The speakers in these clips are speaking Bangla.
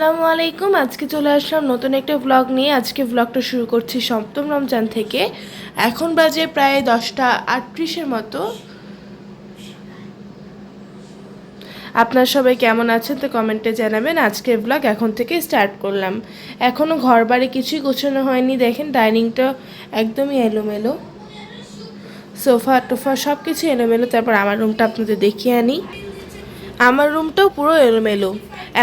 আসসালামু আলাইকুম। আজকে চলে আসলাম নতুন একটা ব্লগ নিয়ে। আজকে ব্লগটা শুরু করছি সপ্তম রমজান থেকে। এখন বাজে প্রায় 10:38 মতো। আপনারা সবাই কেমন আছেন তো কমেন্টে জানাবেন। আজকের ব্লগ এখন থেকে স্টার্ট করলাম। এখনও ঘর বাড়ি কিছুই গোছানো হয়নি। দেখেন ডাইনিংটা একদমই এলোমেলো, সোফা টোফা সব কিছু এলোমেলো। তারপর আমার রুমটা আপনাদের দেখিয়ে আনি। আমার রুমটাও পুরো এলোমেলো,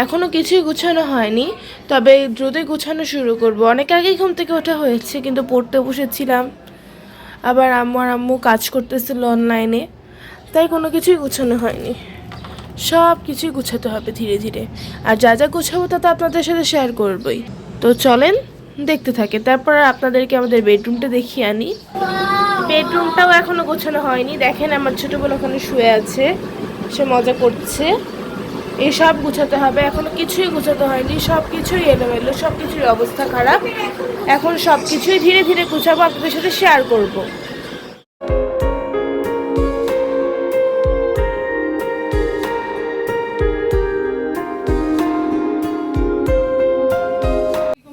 এখনও কিছুই গুছানো হয়নি, তবে দ্রুতই গুছানো শুরু করব। অনেক আগেই ঘুম থেকে ওঠা হয়েছে, কিন্তু পড়তে বসেছিলাম, আবার আম্মু কাজ করতেছিল অনলাইনে, তাই কোনো কিছুই গুছানো হয়নি। সব কিছুই গুছাতে হবে ধীরে ধীরে, আর যা যা গুছাবো তা তো আপনাদের সাথে শেয়ার করবই। তো চলেন দেখতে থাকে। তারপর আপনাদেরকে আমাদের বেডরুমটা দেখিয়ে আনি। বেডরুমটাও এখনও গোছানো হয়নি। দেখেন আমার ছোটো বোন ওখানে শুয়ে আছে, সে মজা করছে। এই সব গুছাতে হবে, এখনো কিছুই গুছাতে হয়নি, সব কিছুই এলোমেলো, সব কিছুর অবস্থা খারাপ। এখন সব কিছুই ধীরে ধীরে গুছাবো, আপনাদের সাথে শেয়ার করব।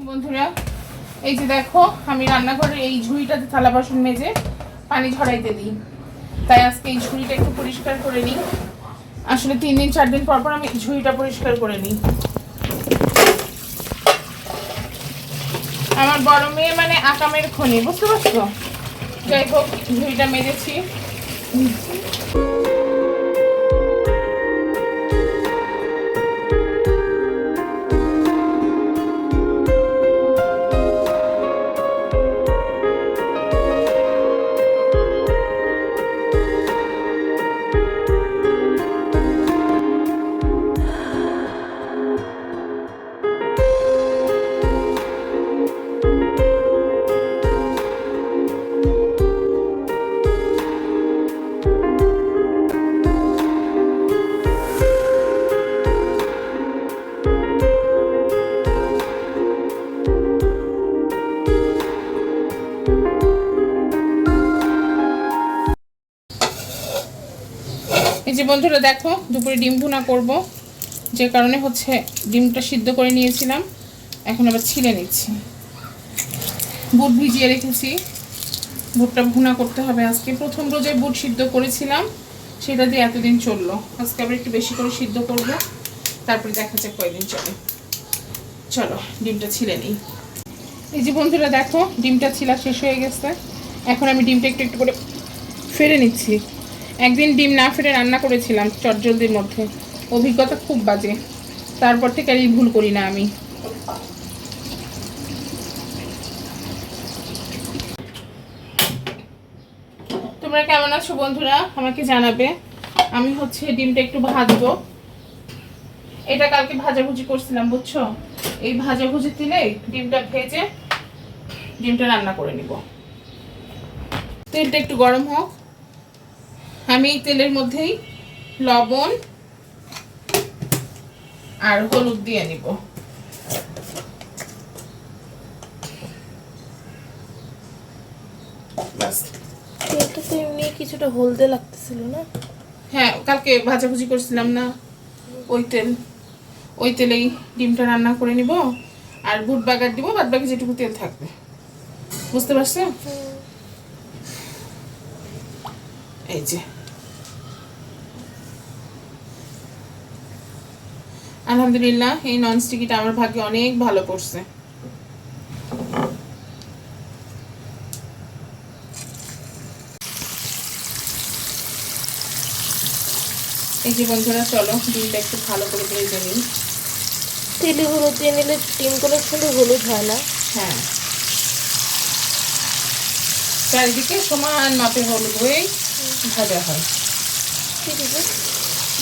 বন্ধুরা, এই যে দেখো, আমি রান্নাঘরে এই ঝুড়িটাতে থালা বাসন মেজে পানি ঝরাইতে দিই, তাই আজকে এই ঝুড়িটা একটু পরিষ্কার করে নিই। আসলে 3 দিন 4 দিন পর পর আমি ঝুড়িটা পরিষ্কার করে নিই। আমার বড় মেয়ে মানে আকামের খনি, বুঝতে পারছো? যাই হোক, ঝুড়িটা মেজেছি। এই যে বন্ধুরা দেখো, দুপুরে ডিম ভুনা করব, যে কারণে হচ্ছে ডিমটা সিদ্ধ করে নিয়েছিলাম, এখন আবার ছিলে নিচ্ছি। বুট ভিজিয়ে রেখেছি, বুটটা ভুনা করতে হবে আজকে। প্রথম রোজে বুট সিদ্ধ করেছিলাম, সেটা দিয়ে এতদিন চললো। আজকে আবার একটু বেশি করে সিদ্ধ করব, তারপরে দেখা যাক কয়দিন চলে। চলো ডিমটা ছিলে নিই। এই যে বন্ধুরা দেখো, ডিমটা ছিলা শেষ হয়ে গেছে। এখন আমি ডিমটা একটু একটু করে ফেলে নিচ্ছি। একদিন ডিম না ফেলে রান্না করেছিলাম চটজলদির মধ্যে, অভিজ্ঞতা খুব বাজে। তারপর থেকে আর এই ভুল করি না আমি। তোমরা কেমন আছো বন্ধুরা, আমাকে জানাবে। আমি হচ্ছে ডিমটা একটু ভাজবো। এটা কালকে ভাজাভুজি করছিলাম, বুঝছো? এই ভাজাভুজি দিলে ডিমটা ভেজে ডিমটা রান্না করে নিব। তেলটা একটু গরম হোক, আমি এই তেলের মধ্যেই লবণ আর হলুদ দিয়ে নিব। তেলটা তো এমনি কিছুটা হলদে লাগতেছিল না? হ্যাঁ, কালকে ভাজাভুজি করছিলাম না, ওই তেলেই ডিমটা রান্না করে নিব। আর বুট বাগার দিব, বাদ বাকি যেটুকু তেল থাকবে। বুঝতে পারছো? এই যে আলহামদুলিল্লাহ, এই ননস্টিকিটা আমার ভাগ্যে অনেক ভালো পড়ছে। এই যে বন্ধুরা, চলো ডিমটা একটু ভালো করে ভেজে নিই। তেলে হলুদ দিয়ে নিলে ডিমগুলো কিন্তু হলুদ হয় না? হ্যাঁ, চারিদিকে সমান মাপে হলুদ হয়ে ভাজা হয়। ঠিক আছে,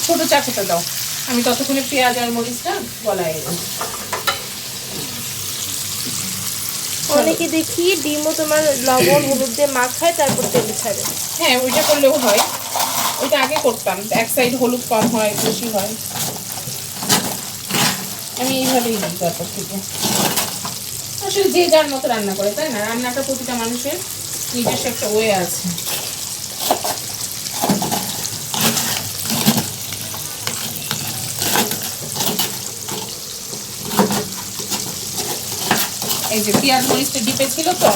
ছোট চাকুটা দাও, আমি ততক্ষণে পেঁয়াজ আর মরিচটা গলায় এলাম। অনেকে দেখি ডিমও তোমার লবণ হলুদ দিয়ে মাখায় তারপর তেলে ছাড়ে। হ্যাঁ, ওইটা করলেও হয়, ওইটা আগে করতাম। এক সাইড হলুদ কম হয়, বেশি হয়। আমি এইভাবেই নিই তারপর থেকে। আসলে যে যার মতো রান্না করে, তাই না? রান্নাটা প্রতিটা মানুষের নিজস্ব একটা ওয়ে আছে। এই যে পেঁয়াজ মরিচটা ডিপে ছিল তো,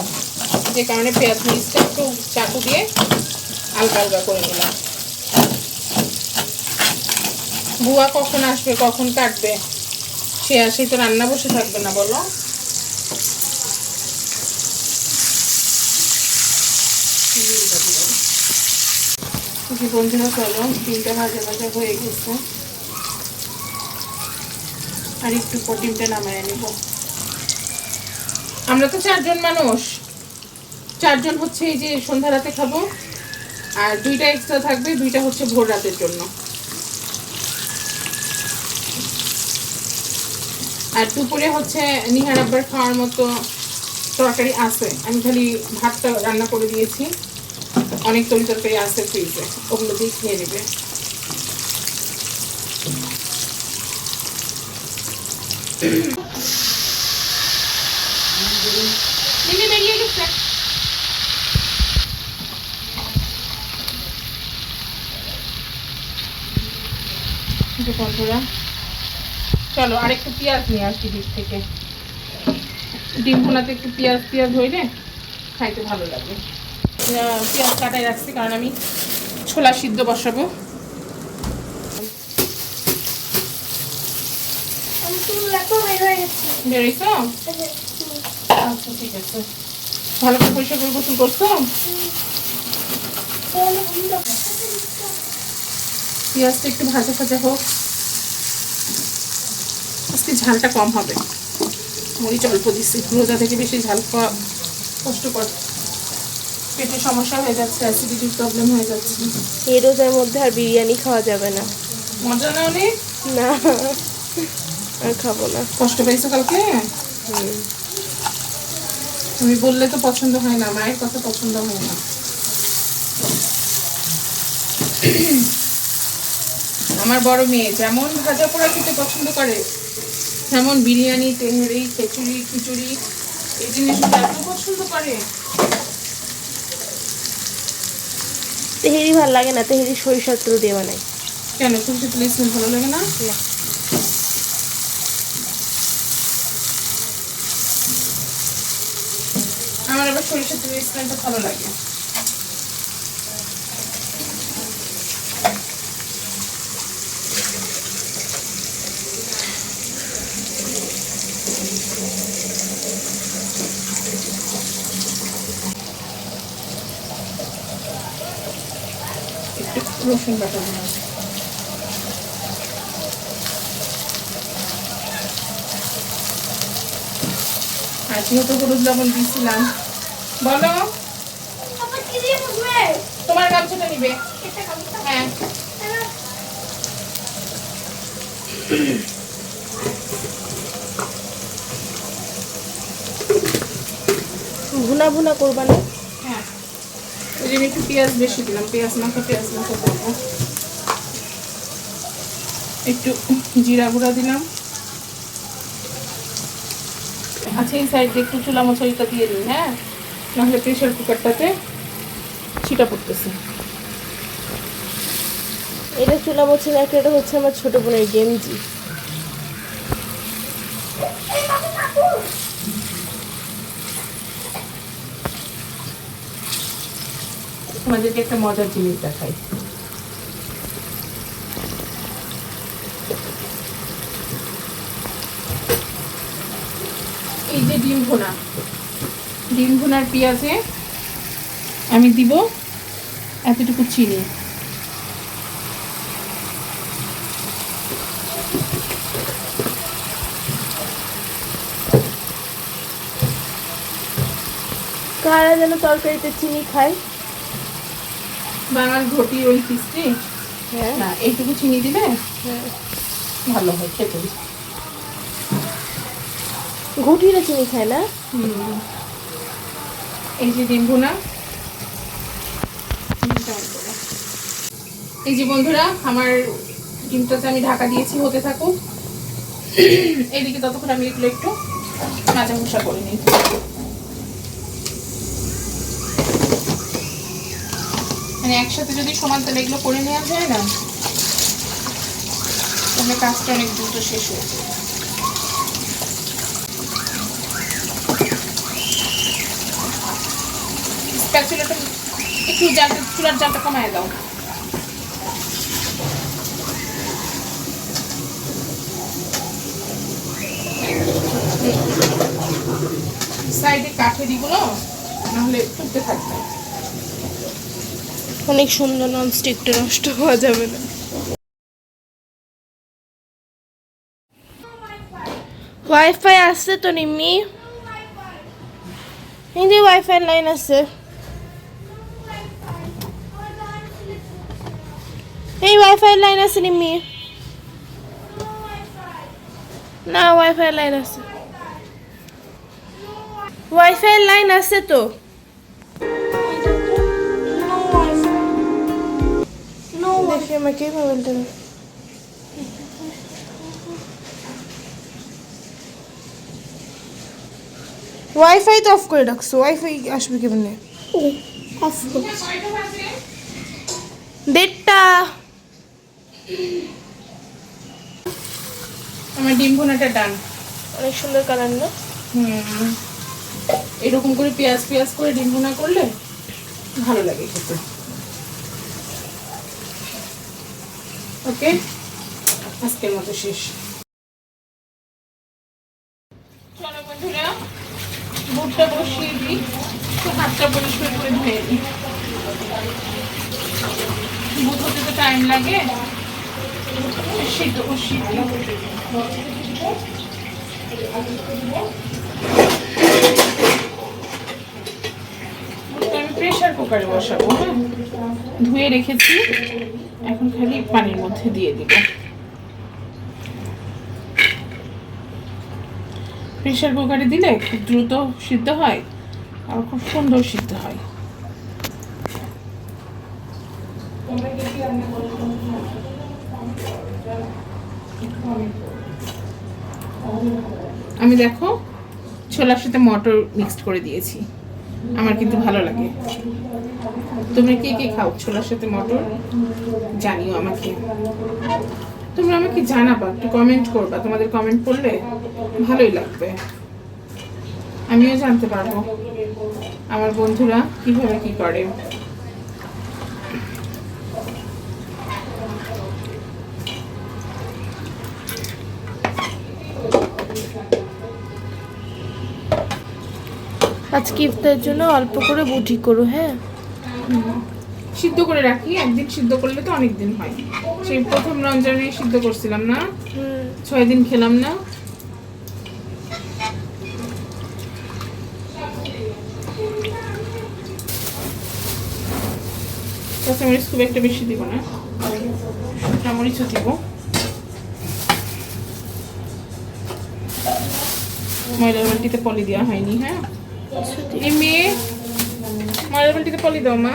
যে কারণে পেঁয়াজ মরিচটা একটু চাকু দিয়ে আলগা আলগা করে নিলাম। বুয়া কখন আসবে, কখন কাটবে, সে আসেই তো রান্না বসে থাকবে না বলো। বন্ধুরা চলো, ডিমটা ভাজা ভাজা হয়ে গেছে, আর একটু পর ডিমটা নামায় নিব। আমরা তো 4 জন মানুষ, 4 জন হচ্ছে এই যে সন্ধ্যা রাতে খাবো, আর 2টা এক্সট্রা থাকবে, 2টা হচ্ছে ভোর রাতের জন্য। আর দুপুরে হচ্ছে নিহার আব্বার খাওয়ার মতো তরকারি আছে, আমি খালি ভাতটা রান্না করে দিয়েছি, অনেক তরকারি আছে ফ্রিজে, ওগুলো দিয়ে খেয়ে নেবে। বেরিয়ে গেছে। বন্ধুরা চলো আরেকটু পেঁয়াজ নিয়ে আসি দিক থেকে, ডিম ভুনাতে একটু পেঁয়াজ হইলে খাইতে ভালো লাগে। পেঁয়াজ কাটাই রাখছি কারণ আমি ছোলা সিদ্ধ বসাবো। বেরোইছো? আচ্ছা ঠিক আছে, ভালো করে পরিষ্কার করে গোসল করছো? পেঁয়াজটা একটু ভাজা ভাজা হোক, আজকে ঝালটা কম হবে, মরিচ অল্প দিচ্ছি, রোজা থেকে বেশি ঝাল খাওয়া কষ্টকর, পেটে সমস্যা হয়ে যাচ্ছে, অ্যাসিডিটির প্রবলেম হয়ে যাচ্ছে। এই রোজার মধ্যে আর বিরিয়ানি খাওয়া যাবে না। মজা না অনেক? না, আর খাবো না। কষ্ট পেয়েছো কালকে? তুমি বললে তো পছন্দ হয় না, মায়ের কথা পছন্দ হয় না। আমার বড় মেয়ে যেমন ভাজা পোড়া খেতে পছন্দ করে, তেমন বিরিয়ানি, তেহারি, খিচুড়ি এই জিনিসগুলো এত পছন্দ করে। তেহেরি ভালো লাগে না, তেহেরি সরিষার তেল দিয়ে বানাই। কেন, সরষের তেল স্মেল ভালো লাগে না? আমার আবার সরিষার তেলের স্মেলটা ভালো লাগে। একটু রসুন বাটা দিলাম, আর যেহেতু হলুদ লবণ দিয়েছিলাম। বলো, তোমার গামছাটা নিবে? হ্যাঁ, ভুনা ভুনা করবা না? হ্যাঁ, ওই জন্য একটু পেঁয়াজ বেশি দিলাম, পেঁয়াজ মাখা করবো। একটু জিরা গুঁড়া দিলাম। আচ্ছা, এই সাইডে একটু চুলা মশলাটা দিয়ে দিই, হ্যাঁ, নাহলে প্রেশার কুকারটাতে ছিটা পড়তেছে। এটা চুলা বলছে না, এটা হচ্ছে আমার ছোট বোনের গেঞ্জি। তোমাদেরকে একটা মজার জিনিস দেখাই। এই যে ডিম ভুনার পেঁয়াজে আমি দিব এতটুকু চিনি। কারা যেন তরকারিতে চিনি খায়? বাঙাল ঘটি ওই পিসটি, হ্যাঁ, না এইটুকু চিনি দিলে ভালো হয় খেতে। ঘুটিরা চিনি খায় না? এই যে ডিম ভুনা, এই যে বন্ধুরা আমার ডিমটাতে আমি ঢাকা দিয়েছি, হতে থাকুক। এইদিকে ততক্ষণ আমি এগুলো একটু মাজা ঘষা করে নিই। মানে একসাথে যদি সমান তেলে এগুলো করে নেওয়া যায় না, তাহলে কাজটা অনেক দ্রুত শেষ হয়ে যায়। স্প্যাচুলাটা একটু জালটা, চুলার জালটা কমায় দাও। সাইডে কাঠের এগুলো নাহলে টুকতে থাকবে। অনেক সুন্দর, ননস্টিকটা নষ্ট হওয়া যাবে না। ওয়াইফাই আছে তো নিম্মি, এই যে ওয়াইফাই লাইন আছে, এই ওয়াইফাই লাইন আছে নিম্মি, না ওয়াইফাই লাইন আছে, ওয়াইফাই লাইন আছে তো। দেখি আমাকে মোবাইলটা, ওয়াইফাই তো অফ করে রাখছো, ওয়াইফাই আসবে কেমনে? অফ দেড়টা। আমার ডিম ভুনাটা ডান। অনেক সুন্দর কালার না? এরকম করে পেঁয়াজ পেঁয়াজ করে ডিম ভুনা করলে ভালো লাগে খেতে। ওকে, আজকের মতো শেষ। চলো বন্ধুরা, বুটটা বসিয়ে দিই, হাতটা পরিষ্কার করে ধুয়ে দিই। বুট হতে তো টাইম লাগে, সিদ্ধ বসিয়ে দিই। আমি প্রেসার কুকারে বসাবো, হ্যাঁ, ধুয়ে রেখেছি, এখন খালি পানির মধ্যে দিয়ে দিব। প্রেসার কুকারে দিলে খুব দ্রুত সিদ্ধ হয় আর খুব সুন্দর সিদ্ধ হয়। আমি দেখো ছোলার সাথে মটর মিক্সড করে দিয়েছি, আমার কিন্তু ভালো লাগে। তোমরা কে কে খাও ছোলার সাথে মটর জানিও আমাকে, তোমরা আমাকে জানাবা, একটু কমেন্ট করবা, তোমাদের কমেন্ট করলে ভালোই লাগবে, আমিও জানতে পারবো আমার বন্ধুরা কিভাবে কি করে। আজকে ইফতারের জন্য অল্প করে বুটি করো, হ্যাঁ, সিদ্ধ করে রাখি, একদিন সিদ্ধ করলে তো অনেক দিন হয়। সেই প্রথম রমজানে সিদ্ধ করছিলাম না, 6 দিন খেলাম না। কাঁচামরিচ খুব একটা বেশি দিব না, শুকনো মরিচও দিব। ময়লার বালতিতে পলি দেওয়া হয়নি, হ্যাঁ এই মেয়ে, ময়লার বালতিতে পলি দাও মা।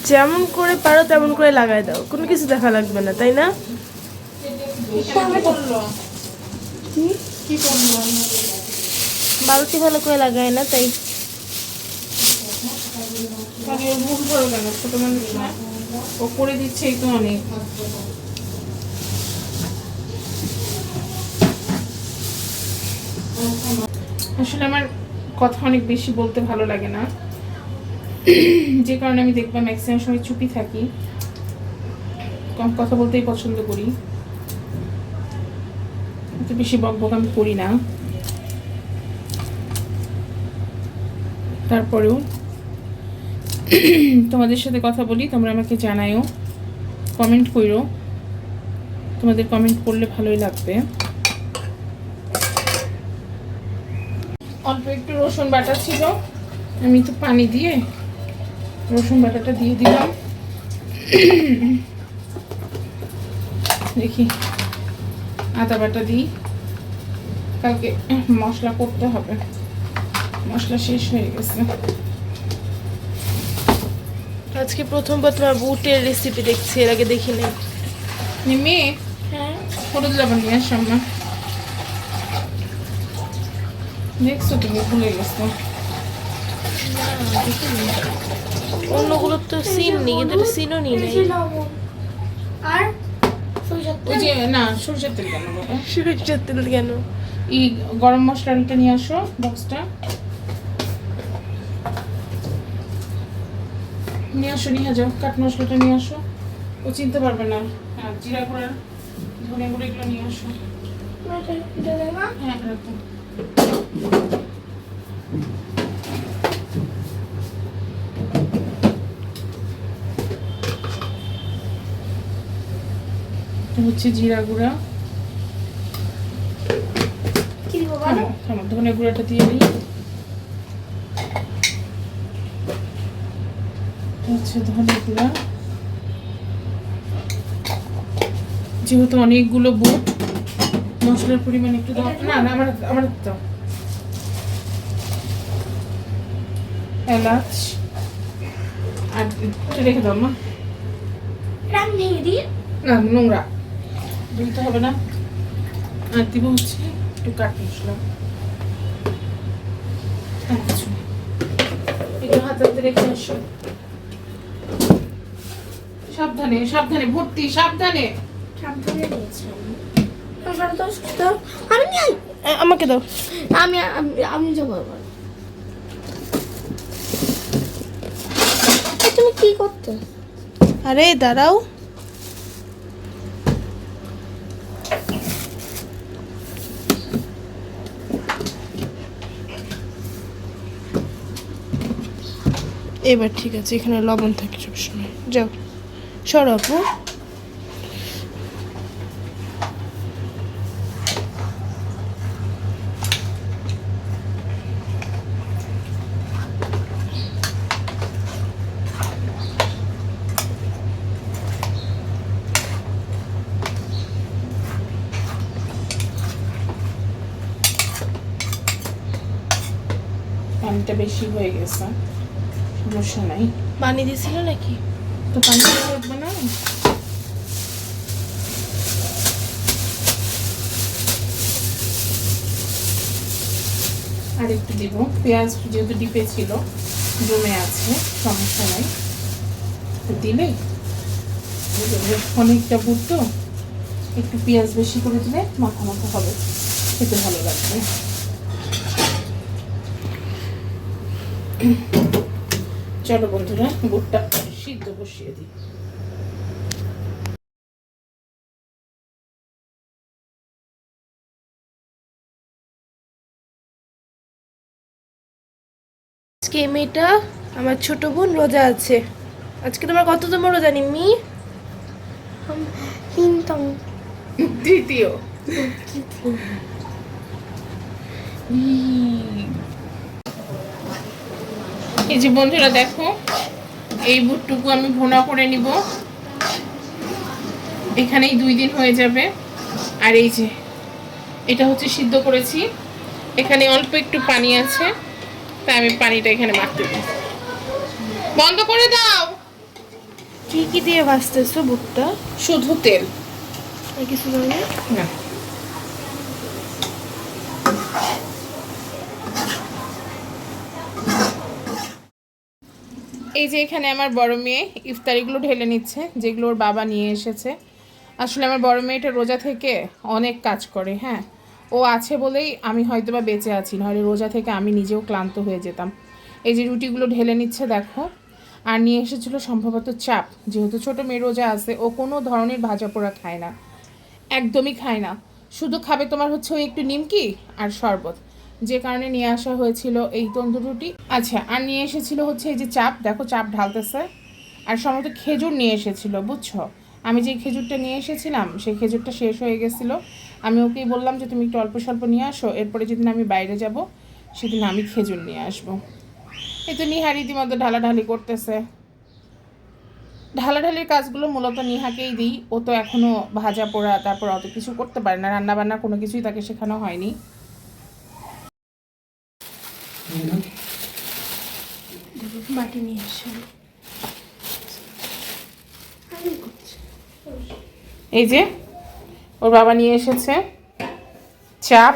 যেমন করে পারো তেমন করে লাগাই দাও, কোনো কিছু দেখা লাগবে না, তাই না? বালতি ভালো করে লাগায় না, তাই ভুল করো কেন, ছোট মানুষ না, ও করে দিচ্ছে, এই তো অনেক। আসলে আমার কথা অনেক বেশি বলতে ভালো লাগে না, যে কারণে আমি দেখবা ম্যাক্সিমাম সময় চুপই থাকি, কম কথা বলতেই পছন্দ করি, এত বেশি বকবক আমি করি না। তারপরেও তোমাদের সাথে কথা বলি, তোমরা আমাকে জানায়ও, কমেন্ট করো, তোমাদের কমেন্ট করলে ভালোই লাগবে। অল্প একটু রসুন বাটা ছিল, আমি তো পানি দিয়ে রসুন বাটাটা দিয়ে দিলাম। দেখি আদা বাটা দিই, কালকে মশলা করতে হবে, মশলা শেষ হয়ে গেছে। আজকে প্রথমবার তোমার বুটের রেসিপি দেখছি, এর আগে দেখি নাই। মেয়ে, হ্যাঁ, হলুদ লবণ নিয়ে আসলাম না, দেখছো তুমি ভুলে গেছো। অন্যগুলো তো সিন নেই, কিন্তু এটা সিনও নি নেই। আর সরিষার ওই তেল। যে না সরষের তেল কেন বাবা? সরিষার তেল কেন? এই গরম মশলাটা নিয়ে আসো বক্সটা নিয়ে আসো, নিয়ে যাও। কাঠ মশলাটা নিয়ে আসো, ও চিনতে পারবে না। হ্যাঁ, জিরা গুঁড়া, ধনে গুঁড়ো এগুলো নিয়ে আসো। এটা দেয় না? হ্যাঁ রাখো। এটা হচ্ছে জিরা গুঁড়া। কি দিব বলো? ধনে গুঁড়াটা দিয়ে দিই। হচ্ছে ধনে গুঁড়া। যেহেতু অনেকগুলো বুট, মশলার পরিমাণ একটু দাও। না না আমার আমার দাও। এলাচ আর একটু রেখে দাও মা। রাম ভেঙে দিই। না নোংরা ধুইতে হবে না। আর দিব হচ্ছে একটু কাঠ মশলা। আর কিছু না। এগুলো হাতে হাতে রেখে আসো। সাবধানে সাবধানে, ভর্তি সাবধানে। সাবধানে নিয়েছি আমি। আমি নিয়ে আমাকে দাও। আমি আমি আমি যাবো এবার। তুমি কি করতে? আরে দাঁড়াও। এবার ঠিক আছে, এখানে লবণ থাকে সবসময়। যাও সরো আপু। পানিটা বেশি হয়ে গেছে, সমস্যা নাই। পানি দিছিল নাকি? তো পানি লাগবে না। আর একটু দিব, পেঁয়াজ যেহেতু ডিপে ছিল জমে আছে, সমস্যা নাই। তো দিলে অনেকটা বুট তো, একটু পেঁয়াজ বেশি করে দিলে মাখা মাখা হবে, খেতে ভালো লাগবে। চলো বন্ধুরা, বুটটা সিদ্ধ বসিয়ে দিই। আজকে এই মেয়েটা, আমার ছোট বোন, রোজা আছে। আজকে তোমার কততম রোজা নিম্মি? হিনতম। দ্বিতীয়। এই যে বন্ধুরা দেখো, এই বুটটুকু আমি ভুনা করে নিব, এখানেই 2 দিন হয়ে যাবে। আর এই যে এটা হচ্ছে সিদ্ধ করেছি, এখানে অল্প একটু পানি আছে, তাই আমি পানিটা এখানে মাখতে দিই। বন্ধ করে দাও। কি কি দিয়ে ভাজতেছো বুটটা? শুধু তেল, আর কিছু দাও না? না। এই যে এখানে আমার বড় মেয়ে ইফতারিগুলো ঢেলে নিচ্ছে, যেগুলো ওর বাবা নিয়ে এসেছে। আসলে আমার বড় মেয়েটা রোজা থেকে অনেক কাজ করে, হ্যাঁ, ও আছে বলেই আমি হয়তো বা বেঁচে আছি, নাহলে রোজা থেকে আমি নিজেও ক্লান্ত হয়ে যেতাম। এই যে রুটিগুলো ঢেলে নিচ্ছে দেখো। আর নিয়ে এসেছিলো সম্ভবত চাপ, যেহেতু ছোটো মেয়ে রোজা আছে, ও কোনো ধরনের ভাজা পোড়া খায় না, একদমই খায় না। শুধু খাবে তোমার হচ্ছে ওই একটু নিমকি আর শরবত, যে কারণে নিয়ে আসা হয়েছিল এই তন্দুর রুটি। আচ্ছা, আর নিয়ে এসেছিল হচ্ছে এই যে চাপ, দেখো চাপ ঢালতেছে। আর সম্ভবত খেজুর নিয়ে এসেছিল, বুঝছো। আমি যে খেজুরটা নিয়ে এসেছিলাম সেই খেজুরটা শেষ হয়ে গেছিলো। আমি ওকেই বললাম যে তুমি একটু অল্প স্বল্প নিয়ে আসো, এরপরে যেদিন আমি বাইরে যাব সেদিন আমি খেজুর নিয়ে আসবো। এই তো নিহা রীতিমতো ঢালাঢালি করতেছে। ঢালাঢালির কাজগুলো মূলত নিহাকেই দিই, ও তো এখনো ভাজা পোড়া তারপর অত কিছু করতে পারে না, রান্না বান্না কোনো কিছুই তাকে শেখানো হয়নি। মাটি নিয়ে এসো। এই যে ওর বাবা নিয়ে এসেছে চাপ,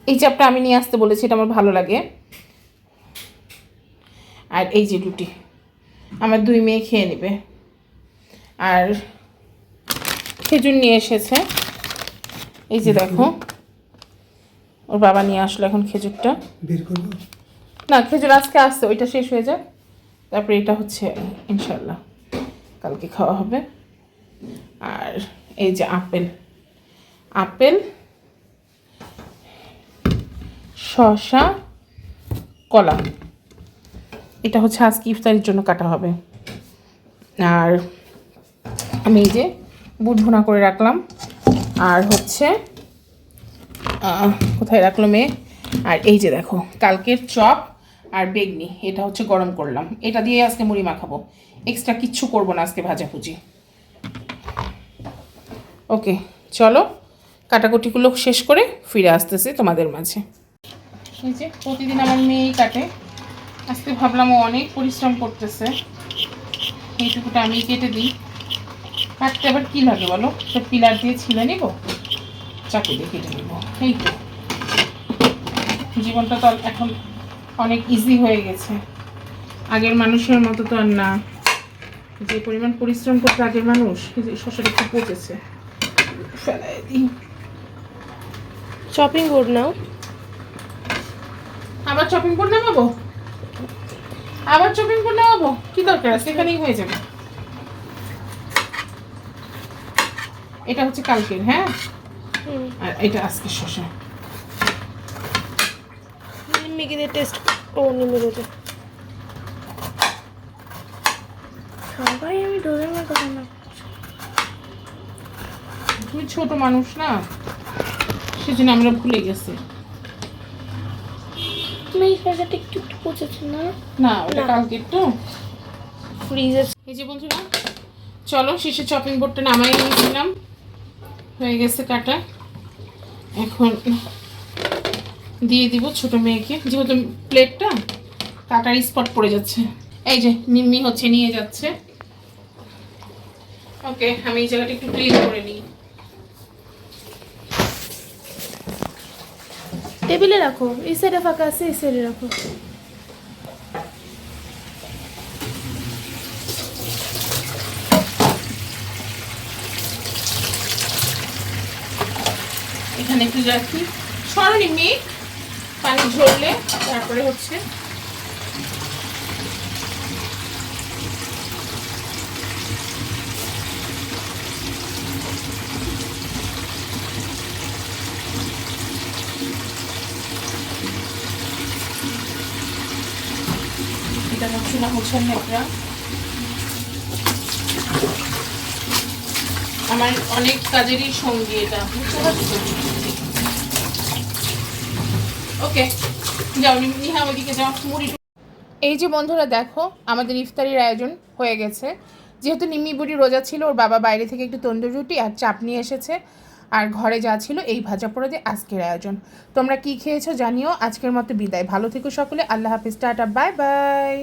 এই চাপটা আমি নিয়ে আসতে বলেছি, এটা আমার ভালো লাগে। আর এই যে রুটি আমার 2 মেয়ে খেয়ে নেবে। আর খেজুর নিয়ে এসেছে, এই যে দেখো ওর বাবা নিয়ে আসলো এখন খেজুরটা। বের করবো না, খেজুর আজকে আসছে, ওইটা শেষ হয়ে যায়, তারপরে এটা হচ্ছে ইনশাল্লাহ কালকে খাওয়া হবে। আর এই যে আপেল, আপেল, শসা, কলা, এটা হচ্ছে আজকে ইফতারির জন্য কাটা হবে। আর আমি এই যে বুট ভুনা করে রাখলাম, আর হচ্ছে কোথায় রাখলো মেয়ে, আর এই যে দেখো কালকের চপ আর বেগনি, এটা হচ্ছে গরম করলাম, এটা দিয়ে আজকে মুড়ি মাখাবো, এক্সট্রা কিচ্ছু করবো না আজকে ভাজাভুজি। ওকে চলো কাটাকুটিগুলো শেষ করে ফিরে আসতেছি তোমাদের মাঝে। এই যে প্রতিদিন আমার মেয়েই কাটে, আজকে ভাবলাম ও অনেক পরিশ্রম করতেছে, এইটুকুটা আমি কেটে দিই। কাটতে আবার কী লাগে বলো, সব পিলার দিয়ে ছিলে নেব, চাকু দিয়ে কেটে নেব। এই তো জীবনটা তো এখন অনেক ইজি হয়ে গেছে, আগের মানুষের মতো তো আর না, যে পরিমাণ পরিশ্রম করতে আগের মানুষ। শসাটা একটু পচেছে, ফেলাই দিই। চপিং বোর্ড নাও, আবার চপিং বোর্ড নামাবো, আবার চপিং বোর্ড নামাবো, কি দরকার আছে, এখানেই হয়ে যাবে। এটা হচ্ছে কালকের, হ্যাঁ, আর এটা আজকে শসা। নিম্মিকে দিয়ে টেস্ট, ও নিম্মি রোজে সবাই আমি ডোরেমন কথা না। তুমি ছোট মানুষ না, সেজন্য আমরা ভুলে গেছি। তুমি এই জায়গাটা একটু একটু পচেছে না? না ওটা কালকে তো ফ্রিজে। এই যে বন্ধুরা চলো শেষে চপিং বোর্ডটা নামাই নিয়েছিলাম, হয়ে গেছে কাটা। এখন দিয়ে দিব ছোট মেয়েকে, যেহেতু প্লেটটা কাটার স্পট পড়ে যাচ্ছে। এই যে নিম্মি হচ্ছে নিয়ে যাচ্ছে। ওকে আমি এই জায়গাটা একটু ক্লিন করে নিই। টেবিলে রাখো, এই সাইডে ফাঁকা আছে, এই সাইডে রাখো। এখানে একটু রাখি, সরনি মেয়ে, পানি ঝরলে তারপরে হচ্ছে এটা হচ্ছে না হচ্ছে নেকড়া। আমার অনেক কাজেরই সঙ্গী এটা, বুঝতে পারছো? ওকে যাও নিহা ওইদিকে যাও, মুড়ি। এই যে বন্ধুরা দেখো আমাদের ইফতারির আয়োজন হয়ে গেছে। যেহেতু নিম্মি বুড়ি রোজা ছিল, ওর বাবা বাইরে থেকে একটু তন্দুর রুটি আর চাপ নিয়ে এসেছে, আর ঘরে যা ছিল এই ভাজা পোড়া দিয়ে আজকের আয়োজন। তোমরা কি খেয়েছো জানিও। আজকের মতো বিদায়, ভালো থেকো সকলে, আল্লাহ হাফিজ, টাটা, বাই বাই।